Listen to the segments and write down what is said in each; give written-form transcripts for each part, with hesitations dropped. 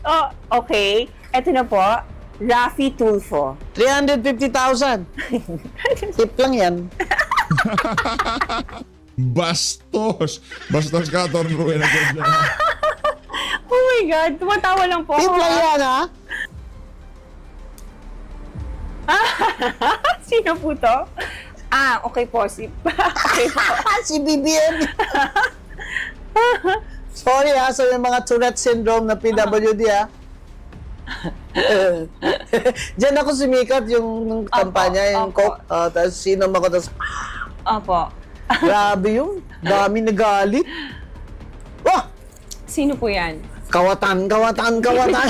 Oh, okay. Ito na po, Raffy Tulfo. 350,000. Tip lang yan. Bastos! Bastos ka, Atty. Rowena Gonzon. Oh my God, tumatawa lang po Tip ako. lang yan, ha? Sino po to? Ah, okay po. Okay po. Si BBM. Sorry, ha? So, yung mga Tourette syndrome na PWD, ha? Diyan ako sumikat yung kampanya, yung opo. Coke. Tapos sino ako, tapos Opo. grabe yung dami nagalit. Wah! Sino po yan? Kawatan, kawatan, kawatan.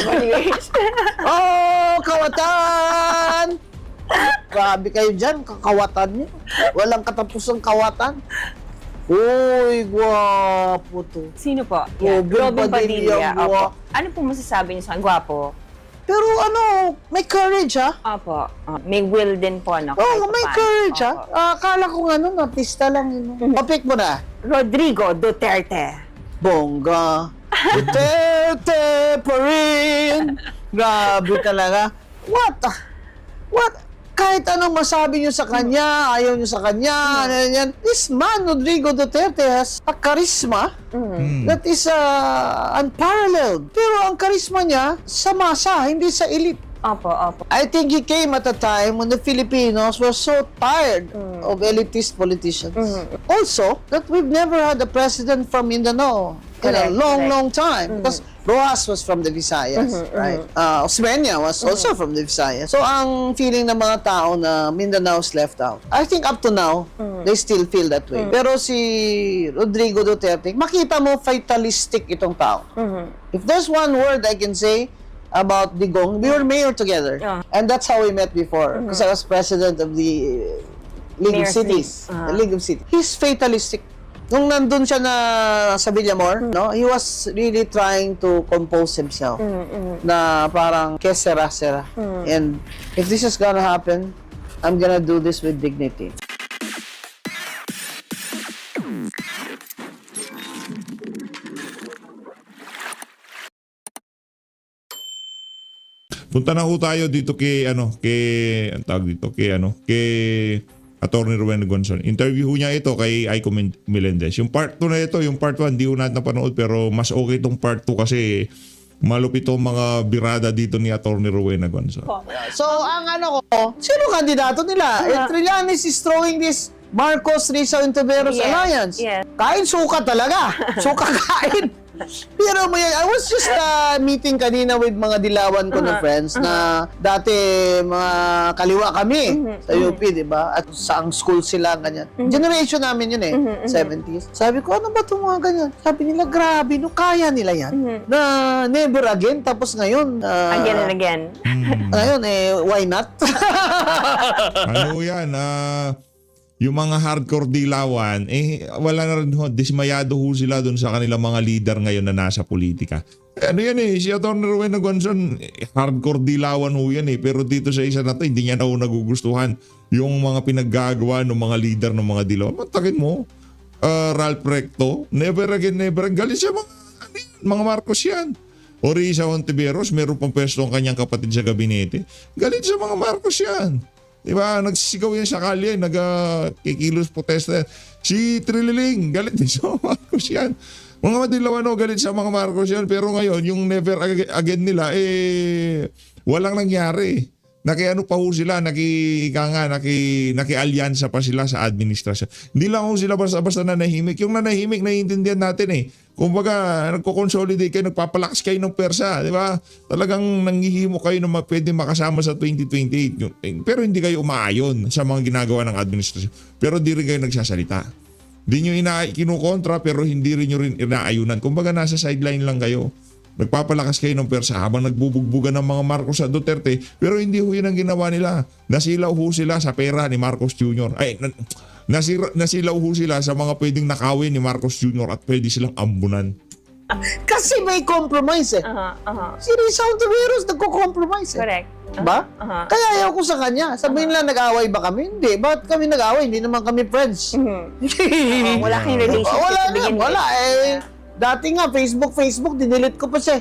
Oh, kawatan! Grabe kayo dyan, kakawatan niyo. Walang katapusang kawatan. Uy, gwapo to. Sino po? Yan. Robin Padilla, Opo. Ano po masasabi niyo sa gwapo? Pero ano, may courage, ha? Opo. May will din po, no? Oo, Kahit may paano. courage, ha? Opo. Akala ko nga nun, artista lang yun. Papik mo na. Rodrigo Duterte. Bongga. Duterte pa rin. Grabe talaga. What? Kahit anong masabi nyo sa kanya, ayaw nyo sa kanya, ano yan. This man, Rodrigo Duterte, has a charisma that is unparalleled. Pero ang charisma niya, sa masa, hindi sa elite. Opo, opo. I think he came at a time when the Filipinos were so tired of elitist politicians. Also, that we've never had a president from Mindanao in a Correct, long time. Because Rojas was from the Visayas, right? Osmeña was also from the Visayas. So, ang feeling ng mga tao na Mindanao's left out. I think up to now, they still feel that way. Pero si Rodrigo Duterte, makita mo fatalistic itong tao. If there's one word I can say about Digong, we were mayor together. And that's how we met before. Because I was president of the League of Mayor's Cities. League. The League of Cities. He's fatalistic. Nung nandun siya na sa Villamor, no, he was really trying to compose himself. Na parang, que sera. And if this is gonna happen, I'm gonna do this with dignity. Punta na ho tayo dito kay ang tawag dito kay Atty. Rowena Gonzon. Interview ho niya ito kay Aiko Melendez. Yung part 2 na ito, yung part 1 hindi ho natin napanood, pero mas okay itong part 2 kasi malupit itong mga birada dito ni Atty. Rowena Gonzon. So, ang sino kandidato nila? Trillanes is throwing this Marcos Rizal Intiveros Yes, Alliance. yes. Kain suka talaga. Suka kain. Pero I was just meeting kanina with mga dilawan ko na friends na dati mga kaliwa kami sa UP, di ba? At saang school sila, ganyan. Generation namin yun 70s. Sabi ko, ano ba itong mga ganyan? Sabi nila, grabe, no, kaya nila yan. Na never again, tapos ngayon, Again and again. ngayon, why not? Ano yan, yung mga hardcore dilawan, wala na rin ho, dismayado ho sila dun sa kanilang mga leader ngayon na nasa politika. Ano yan si Atty. Rowena Gonzon, hardcore dilawan ho yan pero dito sa isa na to, hindi niya na ho nagugustuhan yung mga pinaggagawa ng mga leader ng mga dilawan. Matakin mo, Ralph Recto, never again, galit siya mga Marcos yan. O Risa Hontiveros, meron pang pwesto ang kanyang kapatid sa gabinete. Galit sa mga Marcos yan. Diba? Nagsisigaw yan sa kalye, nagkikilos protesta yan. Si Trililing, galit din sa mga Marcos yan. Mga Madilawano, galit sa mga Marcos yan. Pero ngayon, yung never again nila, walang nangyari. Nakiano pa ho sila, nakialyansa pa sila sa administrasyon. Hindi lang ho sila basta nanahimik. Yung nanahimik, naiintindihan natin Kumbaga, nagko-consolidate kayo, nagpapalakas kayo ng persa, di ba? Talagang nanghihimo kayo na pwede makasama sa 2028. Pero hindi kayo umaayon sa mga ginagawa ng administrasyon. Pero di rin kayo nagsasalita. Hindi nyo kinukontra pero hindi rin nyo rin inaayunan. Kumbaga, nasa sideline lang kayo. Nagpapalakas kayo ng persa habang nagbubugbugan ng mga Marcos at Duterte, pero hindi ho yun ang ginawa nila. Nasilaw ho sila sa pera ni Marcos Jr. Nasilaw ho sila sa mga pwedeng nakawin ni Marcos Jr. at pwede silang ambunan. Kasi may compromise Si Rizal Ontiveros nagko-compromise Correct. Ba? Kaya ayaw ko sa kanya. Sabihin lang, nag-away ba kami? Hindi. Bakit kami nag-away? Hindi naman kami friends. Wala kayong relationship Wala to begin with. Wala Dati nga, Facebook, dinilit ko pa siya.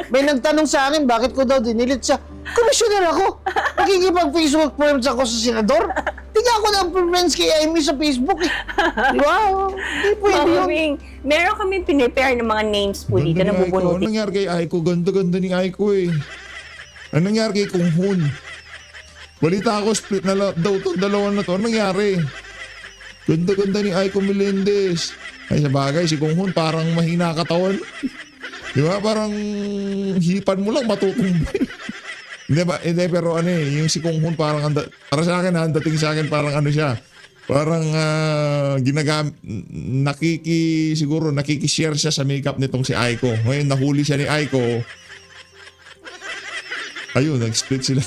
May nagtanong sa akin, bakit ko daw dinilit siya? Komisyoner ako. Nakikipag-Facebook friends ako sa senador. Hindi nga ako na-friends kay Amy sa Facebook eh. Di ba? Hindi pwede Mama yun. Bing, meron kami pinipare ng mga names po dito na Ano bubunutin. nangyari kay Aiko? Ganda-ganda ni Aiko eh. Ano nangyari kay Kung Hun? Balita ako, split na daw itong dalawa na to. Ano nangyari? Ganda-ganda ni Aiko Melendez. Ay, sa bagay, si Kung Hun parang mahina katawan. Di ba? Parang hipan mo lang matutumbay. Hindi, pero ano eh, yung si Kung Hun parang, para sa akin, ang dating sa akin parang ano siya. Parang siguro nakikishare siya sa makeup nitong si Aiko. Ngayon, nahuli siya ni Aiko. Ayun, nag-split sila.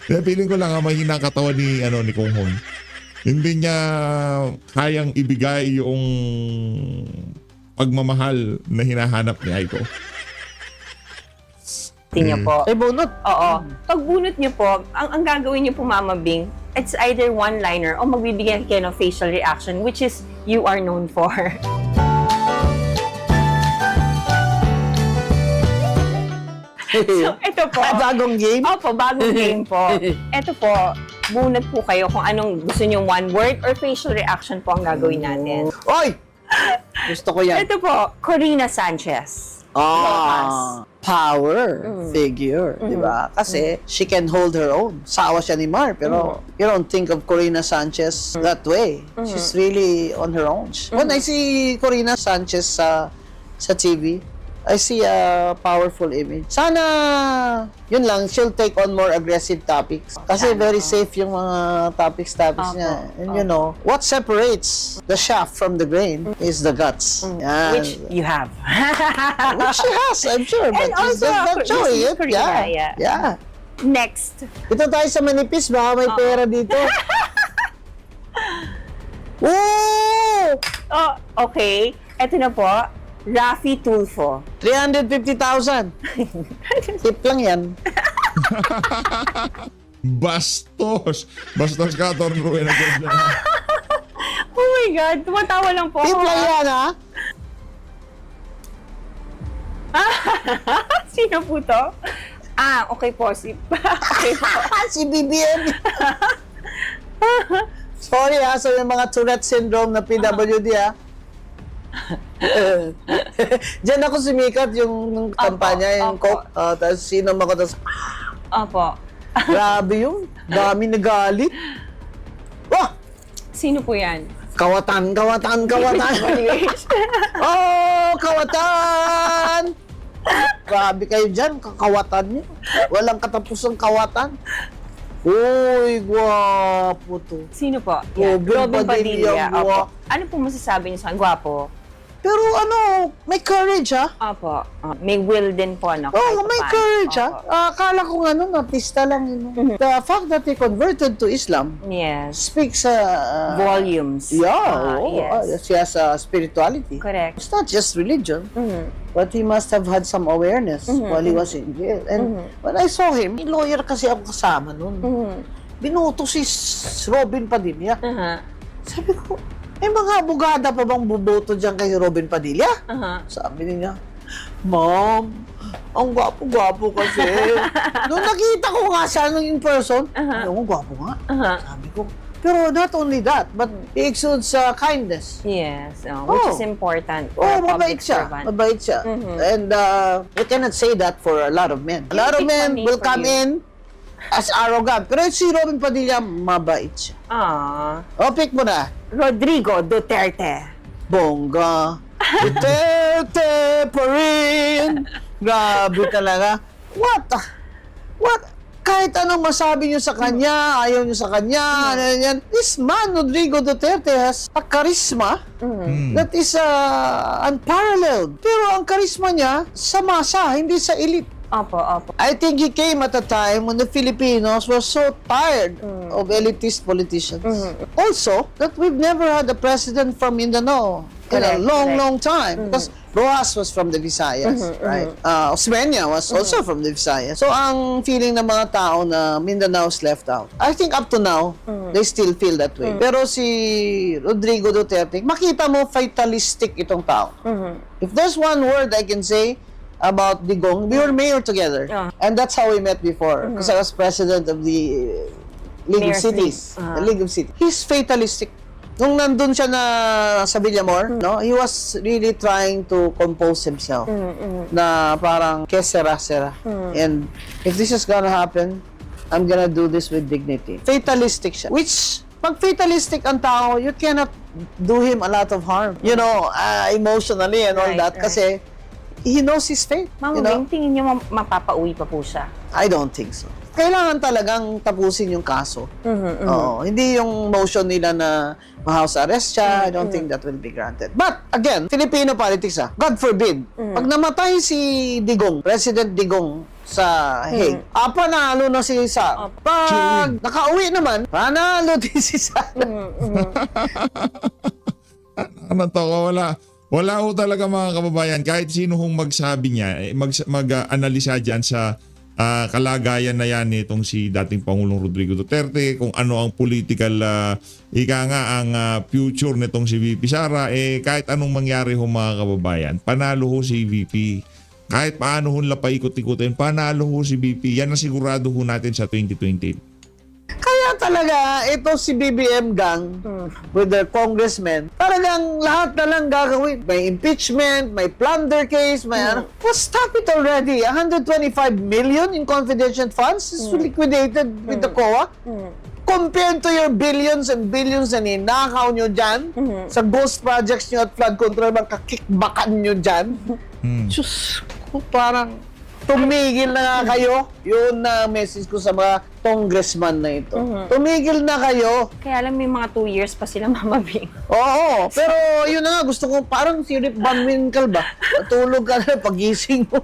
Kaya feeling ko lang mahina katawan ni Kung Hun. Hindi niya kayang ibigay yung pagmamahal na hinahanap ni Aiko. Niyo po. Ay, bunot. Oo. Pag bunot niyo po, ang gagawin niyo po, Mama Bing, it's either one-liner o magbibigay kayo ng facial reaction, which is you are known for. So, ito po. Bagong game. Opo, bagong game po. Ito po, bunot po kayo kung anong gusto niyo, one word or facial reaction po ang gagawin natin. Oy! Gusto ko yan. Ito po, Corina Sanchez. Power figure, di ba? Kasi she can hold her own. Sawa siya ni Mar, pero you don't think of Corina Sanchez that way. She's really on her own. When I see Corina Sanchez sa TV, I see a powerful image. Sana, yun lang, she'll take on more aggressive topics. Kasi very safe yung mga topics niya. And you know, what separates the shaft from the grain is the guts. Yan. Which you have. Which she has, I'm sure. But And she's also, not showing it. Corina, Yeah. Next. Ito tayo sa manipis, baka may pera dito. Woo! Oh, okay. Ito na po, Raffy Tulfo. 350,000. Tip lang yan. Bastos! Bastos ka, Torn Ruin. Oh my God, tumatawa lang po Tip ako. lang yan, ha? Sino po to? Okay po. Okay po. Si BBM. Sorry ha, sa mga Tourette syndrome na PWD ha. Diyan ako sumikat yung kampanya, yung opo. Coke. Tapos sino ako, tapos Opo. grabe yung dami nagalit. Wah! Sino po yan? Kawatan. Oh, kawatan! Grabe kayo dyan, kakawatan niyo. Walang katapusang kawatan. Uy, gwapo to. Sino po? Yan. Robin Padilla, Opo. Ano po masasabi niyo sa gwapo? Pero ano, may courage ha? Opo. May will din po, no? Oh, may courage ha? Opo. Akala ko nga nun, pista lang yun. The fact that he converted to Islam Yes. speaks Volumes. yeah, Yes. he has spirituality. Correct. It's not just religion, but he must have had some awareness while he was in jail. And when I saw him, may lawyer kasi ako kasama nun. Binuto si Robin Padilla. Sabi ko, may mga abogada pa bang buboto dyan kay Robin Padilla? Sabi niya, Ma'am, ang gwapo-gwapo kasi. Nung nakita ko nga siya in person, ang gwapo nga. Sabi ko, pero not only that, but he exudes kindness. Yes. Which is important for Oh, a mabait public siya. servant. Mabait siya. And we cannot say that for a lot of men. A lot of pick men one name will for come you. in as arrogant. Pero si Robin Padilla, mabait siya. O, pick mo na. Rodrigo Duterte. Bongga. Duterte pa rin. Grabe talaga. What? Kahit anong masabi niyo sa kanya, ayaw niyo sa kanya, yan. This man, Rodrigo Duterte, has a charisma that is unparalleled. Pero ang charisma niya sa masa, hindi sa elite. Opo. I think he came at a time when the Filipinos were so tired of elitist politicians. Also, that we've never had a president from Mindanao in a Correct, long, correct. long time. Because Rojas was from the Visayas, right? Osmeña was also from the Visayas. So, ang feeling ng mga tao na Mindanao's left out, I think up to now, they still feel that way. Pero si Rodrigo Duterte, makita mo fatalistic itong tao. If there's one word I can say about Digong, we were mayor together. And that's how we met before. Because I was president of the League of Mayor's Cities. League. The League of Cities. He's fatalistic. Nung nandun siya na sa Villamor, no, he was really trying to compose himself. Na parang, que sera. And if this is gonna happen, I'm gonna do this with dignity. Fatalistic siya. Which, pag fatalistic ang tao, you cannot do him a lot of harm. You know, emotionally and all Right, that. right. Kasi, he knows his fate. Mama you know? Bing, tingin niyo mapapauwi pa po siya? I don't think so. Kailangan talagang tapusin yung kaso. Oo, hindi yung motion nila na ma-house arrest siya. I don't think that will be granted. But, again, Filipino politics God forbid, pag namatay si Digong, President Digong sa Hague, panalo na si Sara. Pag nakauwi naman, panalo din si Sara. Ano to, wala ho talaga mga kababayan, kahit sino hong magsabi niya, mag-analisa dyan sa kalagayan na yan nitong si dating Pangulong Rodrigo Duterte, kung ano ang political, ang future nitong si VP Sara, kahit anong mangyari ho mga kababayan, panalo ho si VP. Kahit paano ho paikot-ikutin, panalo ho si VP. Yan ang sigurado ho natin sa 2020. Kaya talaga, ito si BBM gang with their congressmen, talagang lahat na lang gagawin. May impeachment, may plunder case, may ano. Well, stop it already. 125 million in confidential funds is liquidated with the COA. Compared to your billions and billions na ninakaw nyo dyan, sa ghost projects nyo at flood control, magkakikbakan nyo dyan. Diyos ko, parang tumigil na nga kayo. Yun na message ko sa mga congressman na ito. Tumigil na kayo. Kaya alam, may mga 2 years pa sila, Mama Bing. Oo, pero yun na nga, gusto ko parang si Rip Van Winkle ba? Patulog ka na pagising mo.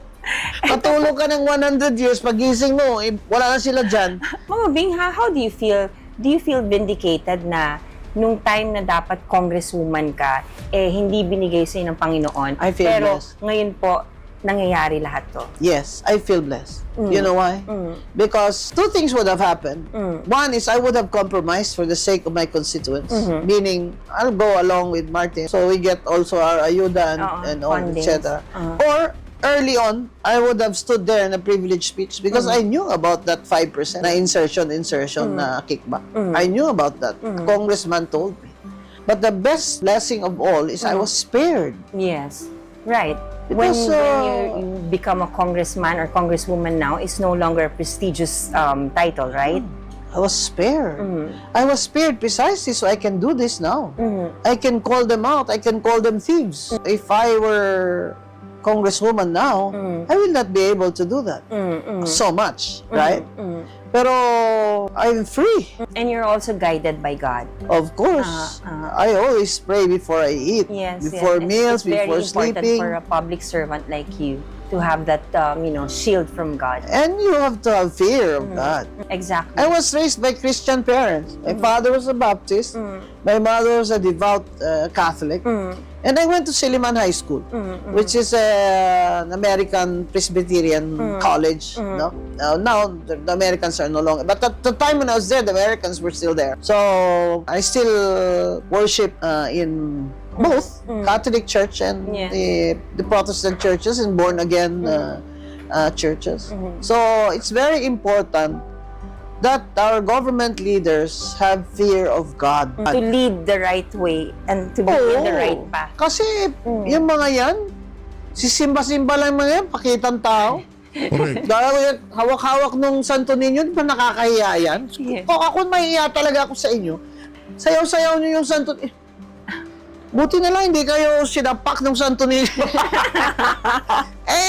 Patulog ka ng 100 years, pagising mo, wala na sila dyan. Mama Bing, how do you feel? Do you feel vindicated na nung time na dapat congresswoman ka, hindi binigay sa'yo ng Panginoon? I feel pero blessed. ngayon po, nangyayari lahat to. Yes, I feel blessed. You know why? Because two things would have happened. One is I would have compromised for the sake of my constituents. Meaning, I'll go along with Martin. So we get also our ayuda and all, fundings. etc. Or, early on, I would have stood there in a privileged speech because I knew about that 5% na insertion na kickback. I knew about that. A congressman told me. But the best blessing of all is I was spared. Yes. Right. Because, when you become a congressman or congresswoman now, it's no longer a prestigious title, right? I was spared. I was spared precisely so I can do this now. I can call them out. I can call them thieves. If I were congresswoman now, I will not be able to do that so much, right? Pero I'm free. And you're also guided by God. Of course. I always pray before I eat, Yes. before yes. meals, It's before very important sleeping. for a public servant like you to have that, shield from God. And you have to have fear of God. Exactly. I was raised by Christian parents. My father was a Baptist. My mother was a devout Catholic. And I went to Silliman High School, which is an American Presbyterian college. No? Now, the Americans are no longer. But at the time when I was there, the Americans were still there. So, I still worship in both Catholic Church and Yeah. the Protestant churches and born-again churches. So, it's very important that our government leaders have fear of God. To lead the right way and to be in the right path. Kasi yung mga yan, sisimba-simba lang mga yan, pakitang tao. Correct. Dahil hawak-hawak nung Santo Niño, di ba nakakahiya yan? Yes. Kung ako mahihiya talaga ako sa inyo, sayaw-sayaw niyo yung Santo Niño. Buti na lang, hindi kayo sinapak ng Santo Niño.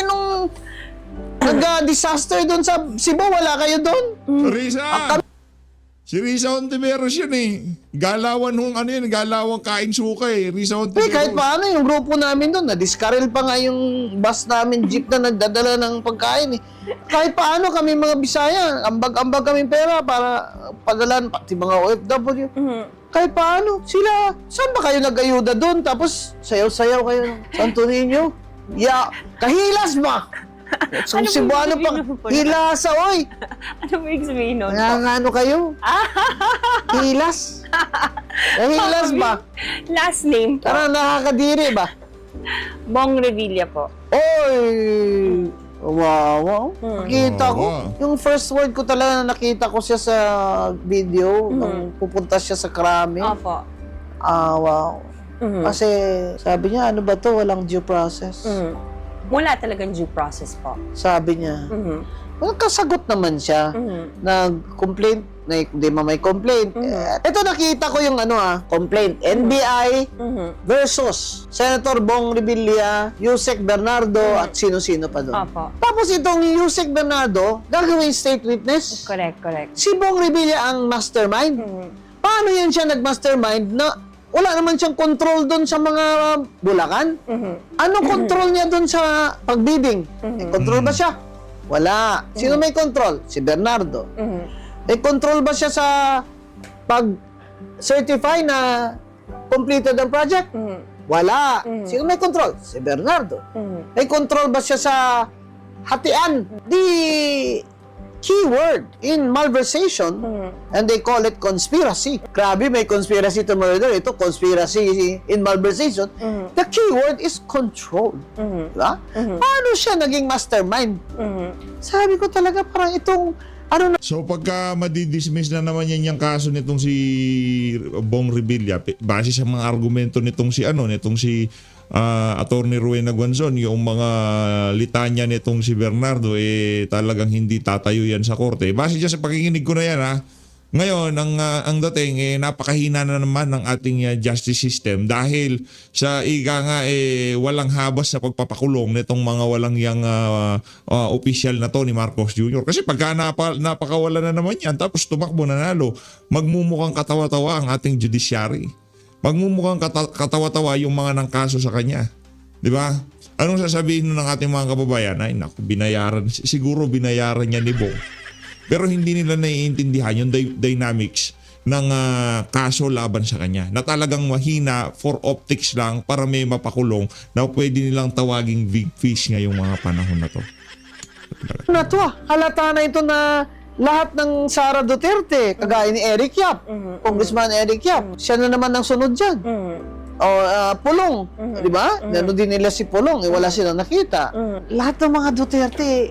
Nung nag-disaster doon sa Cebu, wala kayo doon. Risa! Si Risa Ontiveros yun Galawan galawang kain suka Risa Ontiveros. Kahit paano, yung grupo namin doon, na-discarrel pa nga yung bus namin, jeep na nagdadala ng pagkain Kahit paano kami mga Bisaya, ambag-ambag kami pera para padalan, pati mga OFW. Kahit paano, sila, saan ba kayo nag-ayuda doon? Tapos, sayaw-sayaw kayo. Santo Niño, Ya, kahilas ba? So, Ano Cebuano ba pa, yung pala? hilasa, oy! Ano ba yung sabihin nun? Kaya nga ano kayo? Hilas. Kahilas ba? Last name po. Parang nakakadiri ba? Bong Revilla po. Oy! Wow. Nakita ko. Wow. Yung first word ko talaga na nakita ko siya sa video nung pupunta siya sa Krami. Opo. Wow. Kasi sabi niya, ano ba to? Walang due process. Wala talagang due process po. Sabi niya. Well, kasagot naman siya. Nag-complaint, hindi may complaint. Ito nakita ko yung complaint. NBI versus Senator Bong Revilla, Yusek Bernardo, at sino-sino pa doon. Opo. Tapos itong Yusek Bernardo, gagawin state witness. Correct. Si Bong Revilla ang mastermind. Paano yan siya nag-mastermind na wala naman siyang control doon sa mga Bulacan? Anong control niya doon sa pagbidding? May control ba siya? Wala. Sino may control? Si Bernardo. May control ba siya sa pag-certify na completed ang project? Wala. Sino may control? Si Bernardo. May control ba siya sa hatian? The keyword in malversation, and they call it conspiracy. Grabe, may conspiracy to murder. Ito, conspiracy in malversation. The keyword is control. Diba? Paano siya naging mastermind? Sabi ko talaga, parang itong So pagka madidismiss na naman yan yung kaso nitong si Bong Revilla, base sa mga argumento nitong si Attorney Rowena Guanzon, yung mga litanya nitong si Bernardo, talagang hindi tatayo yan sa korte. Base dyan sa pakikinig ko na yan, ngayon, ang dating, napakahina na naman ng ating justice system dahil sa walang habas sa pagpapakulong nitong mga walang yang official na to ni Marcos Jr. Kasi pagka napakawala na naman yan, tapos tumakbo nanalo, magmumukhang katawa-tawa ang ating judiciary. Magmumukhang katawa-tawa yung mga nangkaso sa kanya. Di ba? Anong sasabihin ng ating mga kababayan? Ay, naku, siguro binayaran niya ni Bong. Pero hindi nila naiintindihan yung dynamics ng kaso laban sa kanya. Na talagang mahina for optics lang para may mapakulong na pwede nilang tawaging big fish ngayong mga panahon na to. halata na ito na lahat ng Sara Duterte, kagaya ni Eric Yap, Congressman Eric Yap, siya na naman ang sunod dyan. O Pulong, di ba? Gano'n din nila si Pulong, wala silang nakita. Lahat ng mga Duterte,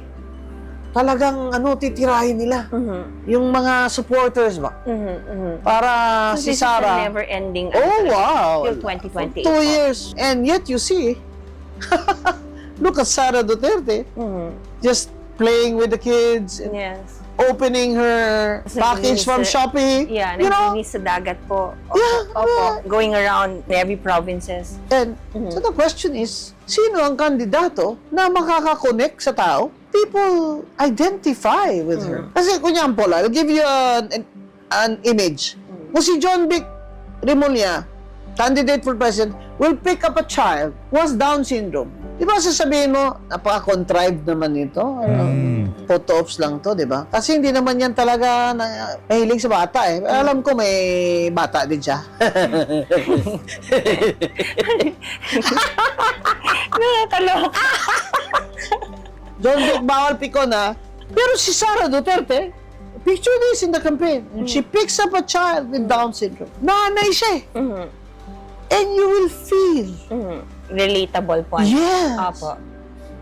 talagang titirahin nila. Yung mga supporters ba? Para So si this is a Sara. never-ending Oh, wow. till 2028 2 po. years. And yet you see, look at Sara Duterte, just playing with the kids, and Yes. opening her Kasi package from naglinis Shopee. Yeah, You know? naglinis sa dagat po. Yeah. Going around every provinces. And so the question is, sino ang kandidato na makakakonect sa tao? People identify with her. Kasi kunyampo, I'll give you an image. Kung si John Vic Rimulya, candidate for president, will pick up a child who has Down syndrome. Di ba sasabihin mo, napaka-contrived naman ito. Photo ops lang to, di ba? Kasi hindi naman yan talaga mahilig sa bata eh. Alam ko may bata din siya. Nakakaloka. John Vic, bawal pikon ha. Pero si Sara Duterte, picture this in the campaign. She picks up a child with Down syndrome. Nanay siya eh. And you will feel. Relatable po. Yes. Opo.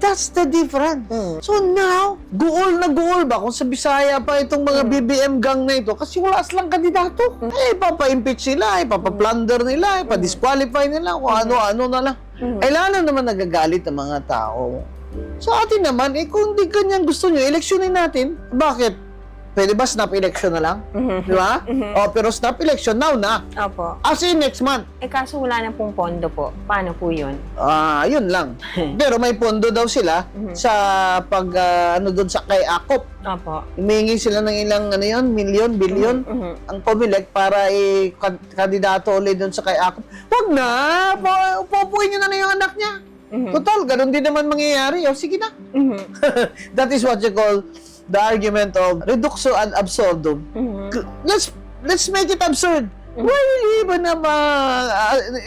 That's the difference. So now, guol na guol ba kung sa Bisaya pa itong mga BBM gang na ito? Kasi wala silang kandidato. Papa-impeach nila, papa-plunder nila, pa-disqualify nila, kung ano-ano na lang. Lalo naman nagagalit ang mga tao. Sa atin naman, kung di kanyang gusto nyo, eleksyonin natin. Bakit? Pwede ba snap election na lang? Di ba? Pero snap election now na. Opo. As in next month. Kaso wala na pong pondo po. Paano po yun? Yun lang. Pero may pondo daw sila sa pag doon sa kay Akop. Opo. Humingi sila ng ilang milyon, bilyon ang Comelec para kandidato ulit doon sa kay Akop. Huwag na! Upupuin nyo na yung anak niya. Total, ganun din naman mangyayari. Sige na. That is what you call the argument of reductio ad absurdum. Let's make it absurd. Why will you even have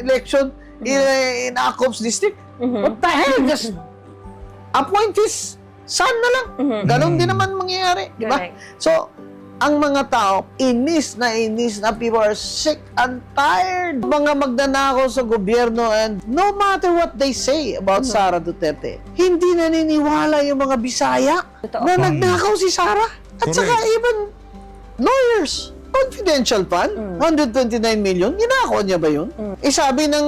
election in Akop's district? What the hell? Just appoint his son na lang. Ganon din naman mangyayari. Diba? Correct. So, ang mga tao, inis na people are sick and tired. Mga magnanakaw sa gobyerno and no matter what they say about Sara Duterte, hindi naniniwala yung mga Bisaya Totoo. na nagnakaw si Sara. At Correct. saka even lawyers. Confidential fund, 129 million, ginako niya ba yun? Sabi ng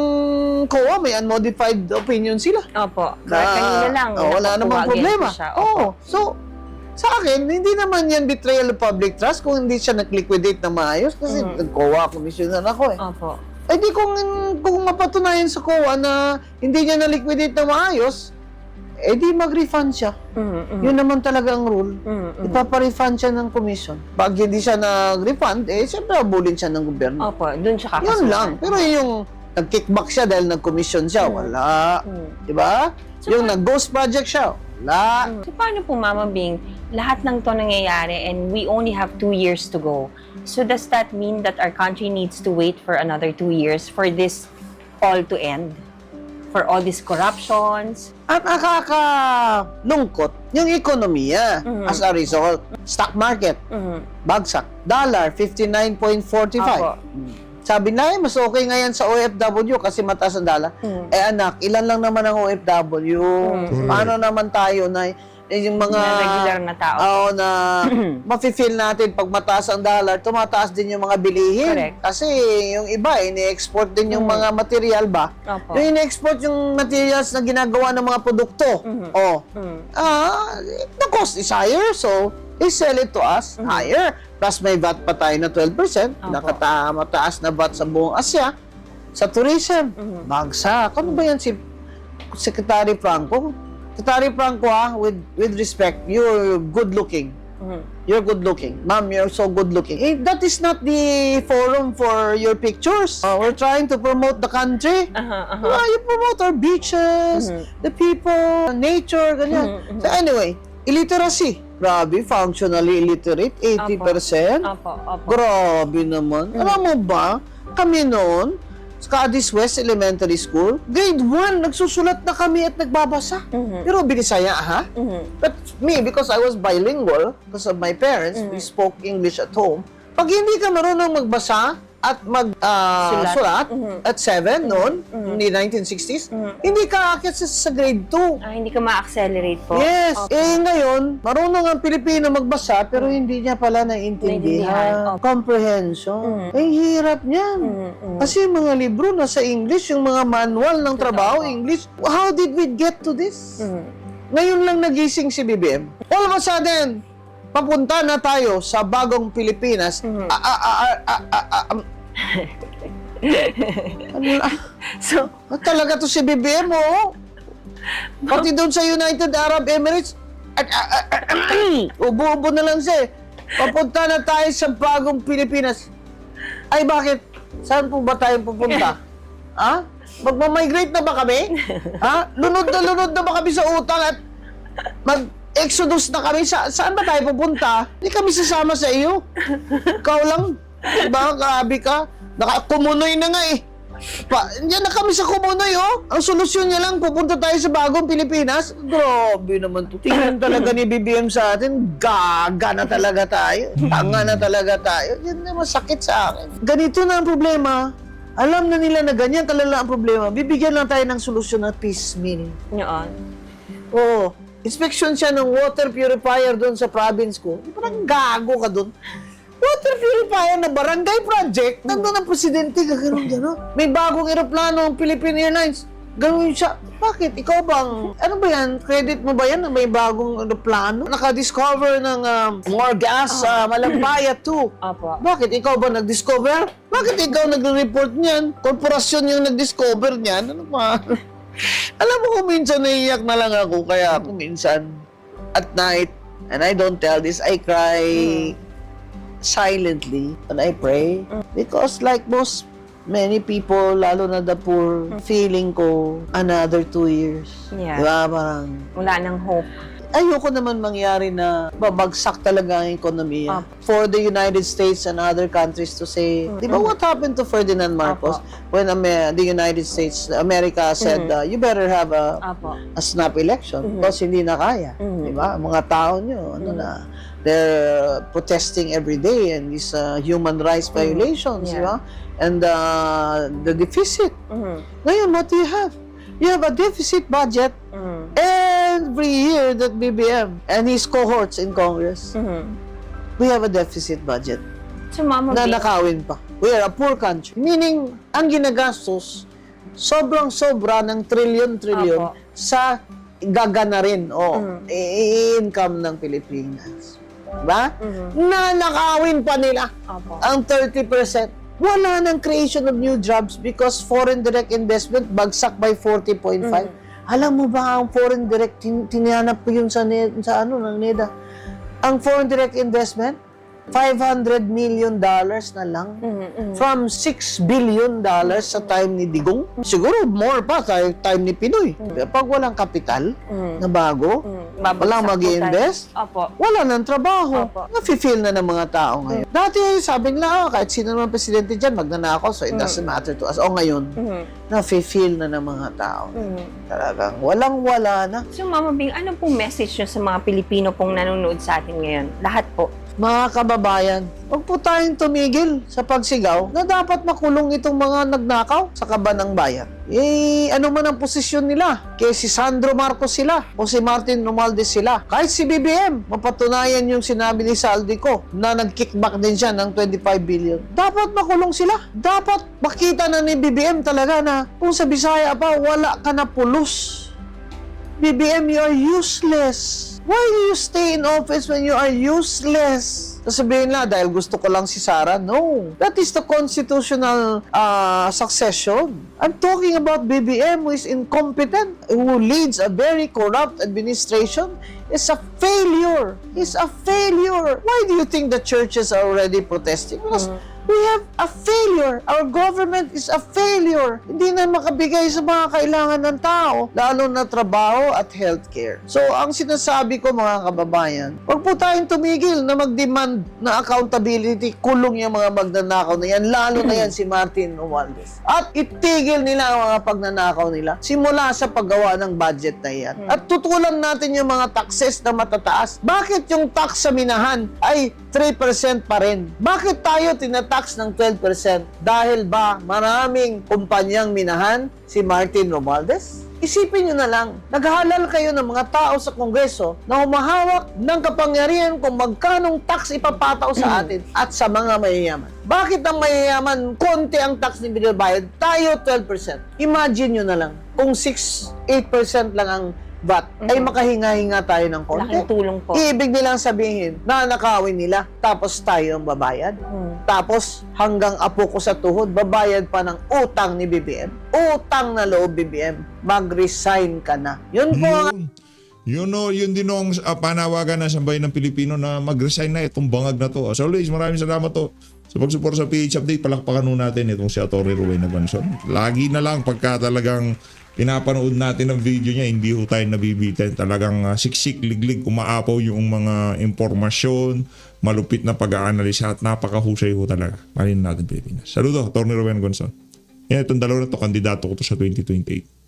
COA, may unmodified opinion sila. Opo. Kanina lang. Wala namang problema. Siya. Opo. So, sa akin, hindi naman yan betrayal of public trust kung hindi siya nag-liquidate na maayos kasi nag-COA commissioner ako eh. Opo. Eh di kung mapatunayan sa COA na hindi niya na-liquidate na maayos, eh di mag-refund siya. Yun naman talaga ang rule. Ipapa-refund siya ng commission. Pag hindi siya nag-refund, eh siyempre abulin siya ng gobyerno. Opo. Doon siya kakasuhan. Yun lang. Pero yung nag-kickback siya dahil nag-commission siya, wala. Diba? Yung nag-ghost project siya, wala. So, paano po, Mama Bing, lahat ng to nangyayari and we only have 2 years to go. So, does that mean that our country needs to wait for another 2 years for this all to end? For all these corruptions? At nakakalungkot yung ekonomiya as a result. Stock market, bagsak. Dollar, 59.45. Opo. Sabi na, mas okay ngayon sa OFW kasi mataas ang dollar. Eh anak, ilan lang naman ang OFW? Paano naman tayo na yung mga Na regular na tao. na mafe-feel natin pag mataas ang dollar, tumataas din yung mga bilihin. Correct. Kasi yung iba, ini-export din yung mga material ba? Opo. Yung ini-export yung materials na ginagawa ng mga produkto. The cost is higher, so they sell it to us higher. Plus may VAT pa tayo na 12%. Mataas na VAT sa buong Asya. Sa tourism, bagsak. Ano ba yan si Secretary Franco? Secretary Franco, with respect, you're good-looking. You're good-looking. Ma'am, you're so good-looking. That is not the forum for your pictures. We're trying to promote the country. You promote our beaches, the people, nature, ganyan. So anyway, illiteracy. Grabe, functionally illiterate, 80%. Opo. Grabe naman. Alam mo ba, kami noon, sa Cadiz West Elementary School, grade 1, nagsusulat na kami at nagbabasa. Pero Binisaya, ha? But me, because I was bilingual, because of my parents, we spoke English at home. Pag hindi ka marunong magbasa at sulat at 7 noon, in the 1960s, hindi ka aakyat sa grade 2. Hindi ka ma-accelerate po. Yes. Opo. Ngayon, marunong ang Pilipino magbasa pero hindi niya pala naiintindihan. Naiintindihan. Comprehension. Hirap niyan. Kasi yung mga libro nasa English, yung mga manual ng trabaho, English. How did we get to this? Ngayon lang nagising si BBM. All of a sudden, papunta na tayo sa bagong Pilipinas. So, Talaga to si BBM, oh. Pati doon sa United Arab Emirates, ubo-ubo na lang siya eh. Papunta na tayo sa bagong Pilipinas. Ay, bakit? Saan po ba tayo pupunta? Ha? Magmamigrate na ba kami? Ha? Lunod na ba kami sa utang at mag-exodus na kami? Saan ba tayo pupunta? Hindi kami sasama sa iyo. Ikaw lang. Diba? Kaabi ka. Nakakumunoy na nga eh. Yan na kami sa Kumunoy, oh. Ang solusyon niya lang, pupunta tayo sa bagong Pilipinas. Grabe naman to. Tingnan talaga ni BBM sa atin. Gaga na talaga tayo. Tanga na talaga tayo. Yan na masakit sa akin. Ganito na ang problema. Alam na nila na ganyan kalala ang problema. Bibigyan lang tayo ng solusyon na piecemeal. yun. Oo. Inspection siya ng water purifier doon sa province ko. Parang gago ka doon. Water purifier na barangay project, nandun ang presidente, gano'n. May bagong eroplano ng Philippine Airlines. Gano'n siya. Bakit? Ikaw bang, ano ba yan? Credit mo ba yan na may bagong eroplano? Naka-discover ng more gas sa Malambaya 2. Opo. Bakit? Ikaw ba nag-discover? Bakit ikaw nag-report niyan? Korporasyon yung nag-discover niyan? Ano ba? Alam mo kung minsan naiiyak na lang ako, kaya ako minsan at night, and I don't tell this, I cry silently when I pray. Because like many people, lalo na the poor, feeling ko another 2 years. Yeah. Diba? Parang, Wala nang hope. ayoko naman mangyari na babagsak talaga ang ekonomiya. For the United States and other countries to say, di ba what happened to Ferdinand Marcos when the United States, America said, you better have a snap election because hindi na kaya. Di ba? Ang mga tao nyo, they're protesting every day and these human rights violations, di ba? And the deficit. Ngayon, what do you have? You have a deficit budget every year that BBM and his cohorts in Congress. We have a deficit budget So, Mama na Bing, nakawin pa. We are a poor country. Meaning, ang ginagastos, sobrang-sobra ng trilyon-trilyon Apo. sa gagana rin o income ng Pilipinas. Diba? Na nakawin pa nila Apo. ang 30%. Wala ng creation of new jobs because foreign direct investment bagsak by 40.5. Alam mo ba ang foreign direct, tinihanap ko yun sa ng NEDA. Ang foreign direct investment, $500 million na lang from $6 billion sa time ni Digong. Siguro more pa sa time ni Pinoy. Pag walang kapital na bago, walang mag-i-invest, wala nang trabaho. Opo. Nafe-feel na ng mga tao ngayon. Dati sabi nila, kahit sino naman presidente dyan, magnanakaw, so it doesn't matter to us. O ngayon, nafe-feel na ng mga tao. Talagang walang-wala na. So, Mama Bing, ano pong message nyo sa mga Pilipino pong nanonood sa atin ngayon? Lahat po. Mga kababayan, huwag po tayong tumigil sa pagsigaw na dapat makulong itong mga nagnakaw sa kaba ng bayan. Ano man ang posisyon nila, kaya si Sandro Marcos sila o si Martin Romualdez sila. Kahit si BBM, mapatunayan yung sinabi ni Saldico na nag-kickback din siya ng 25 billion. Dapat makulong sila. Dapat makita na ni BBM talaga na kung sa Bisaya pa, wala ka na pulos. BBM, you are useless. Why do you stay in office when you are useless? Sasabihin na, dahil gusto ko lang si Sara. No. That is the constitutional succession. I'm talking about BBM who is incompetent, who leads a very corrupt administration. It's a failure. It's a failure. Why do you think the churches are already protesting? Because we have a failure. Our government is a failure. Hindi na makabigay sa mga kailangan ng tao, lalo na trabaho at healthcare. So, ang sinasabi ko mga kababayan, huwag po tayong tumigil na mag-demand na accountability, kulong yung mga magnanakaw na yan, lalo na yan si Martin Romualdez. At itigil nila ang mga pagnanakaw nila, simula sa paggawa ng budget na yan. At tutulan natin yung mga taxes na matataas. Bakit yung tax sa minahan ay 3% pa rin? Bakit tayo tinatax ng 12%? Dahil ba maraming kumpanyang minahan si Martin Romualdez? Isipin nyo na lang, naghalal kayo ng mga tao sa Kongreso na humahawak ng kapangyarihan kung magkanong tax ipapataw sa atin at sa mga mayayaman. Bakit ang mayayaman, konti ang tax na binabayad, tayo 12%? Imagine nyo na lang, kung 6-8% lang ang VAT, ay makahinga-hinga tayo ng konti. Laking tulong po. Ibig nilang sabihin, nanakawin nila, tapos tayo ang babayad. Tapos, hanggang apo ko sa tuhod, babayad pa ng utang ni BBM. Utang na loob BBM. Mag-resign ka na. Yun po ang Yun din ang panawagan na sa bayan ng Pilipino na mag-resign na itong bangag na to. As always, maraming salamat to sa pag-support sa PH Update. Palakpakan nun natin itong si Atty. Rowena Gonzon. Lagi na lang pagka talagang pinapanood natin ang video niya, hindi ho tayo nabibitin. Talagang siksik, liglig, umaapaw yung mga impormasyon, malupit na pag-aanalisa at napakahusay ho talaga. Malin natin Pilipinas. Saludo, Atty. Rowena Gonzon. Yan, itong dalawa na to, kandidato ko to sa 2028.